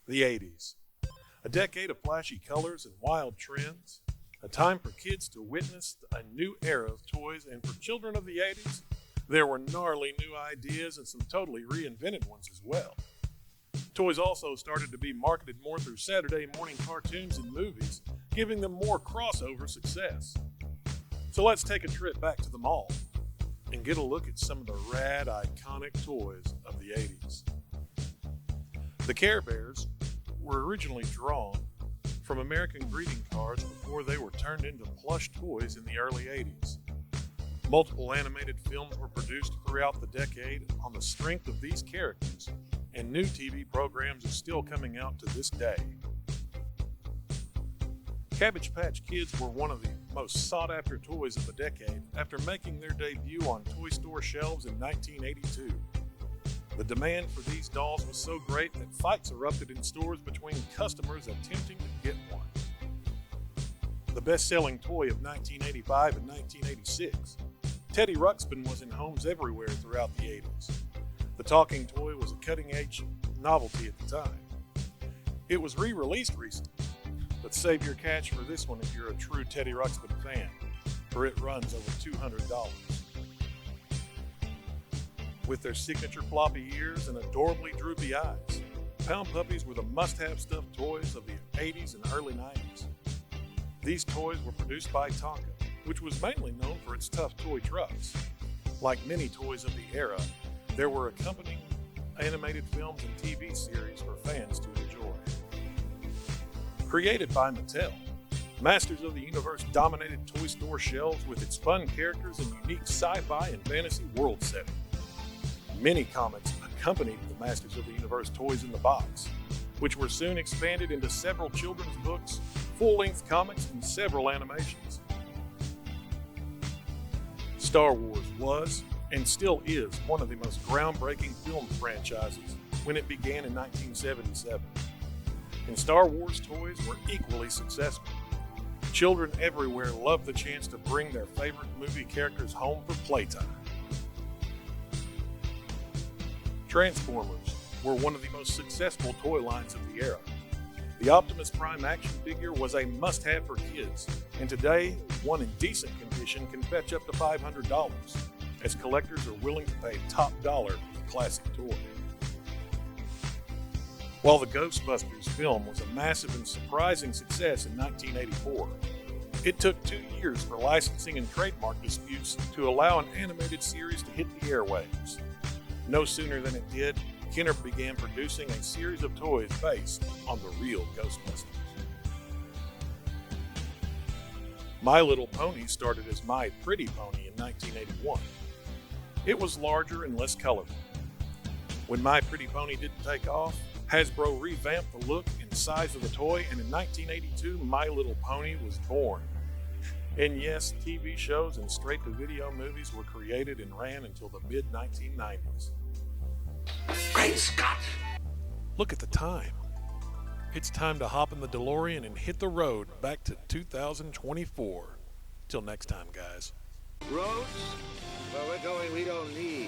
The 80s. A decade of flashy colors and wild trends. A time for kids to witness a new era of toys, and for children of the 80s, there were gnarly new ideas and some totally reinvented ones as well. Toys also started to be marketed more through Saturday morning cartoons and movies, giving them more crossover success. So let's take a trip back to the mall and get a look at some of the rad, iconic toys of the 80s. The Care Bears were originally drawn from American greeting cards before they were turned into plush toys in the early 80s. Multiple animated films were produced throughout the decade on the strength of these characters, and new TV programs are still coming out to this day. Cabbage Patch Kids were one of the most sought-after toys of the decade after making their debut on toy store shelves in 1982. The demand for these dolls was so great that fights erupted in stores between customers attempting to get one. The best-selling toy of 1985 and 1986, Teddy Ruxpin was in homes everywhere throughout the 80s. The talking toy was a cutting-edge novelty at the time. It was re-released recently, but save your cash for this one if you're a true Teddy Ruxpin fan, for it runs over $200. With their signature floppy ears and adorably droopy eyes, Pound Puppies were the must-have stuffed toys of the 80s and early 90s. These toys were produced by Tonka, which was mainly known for its tough toy trucks. Like many toys of the era, there were accompanying animated films and TV series for fans to enjoy. Created by Mattel, Masters of the Universe dominated toy store shelves with its fun characters and unique sci-fi and fantasy world setting. Many comics accompanied the Masters of the Universe toys in the box, which were soon expanded into several children's books, full-length comics, and several animations. Star Wars was, and still is, one of the most groundbreaking film franchises when it began in 1977. And Star Wars toys were equally successful. Children everywhere loved the chance to bring their favorite movie characters home for playtime. Transformers were one of the most successful toy lines of the era. The Optimus Prime action figure was a must-have for kids, and today, one in decent condition can fetch up to $500, as collectors are willing to pay top dollar for the classic toy. While the Ghostbusters film was a massive and surprising success in 1984, it took 2 years for licensing and trademark disputes to allow an animated series to hit the airwaves. No sooner than it did, Kenner began producing a series of toys based on the real Ghostbusters. My Little Pony started as My Pretty Pony in 1981. It was larger and less colorful. When My Pretty Pony didn't take off, Hasbro revamped the look and size of the toy, and in 1982, My Little Pony was born. And yes, TV shows and straight-to-video movies were created and ran until the mid-1990s. Great Scott! Look at the time. It's time to hop in the DeLorean and hit the road back to 2024. Till next time, guys. Roads? Where we're going, we don't need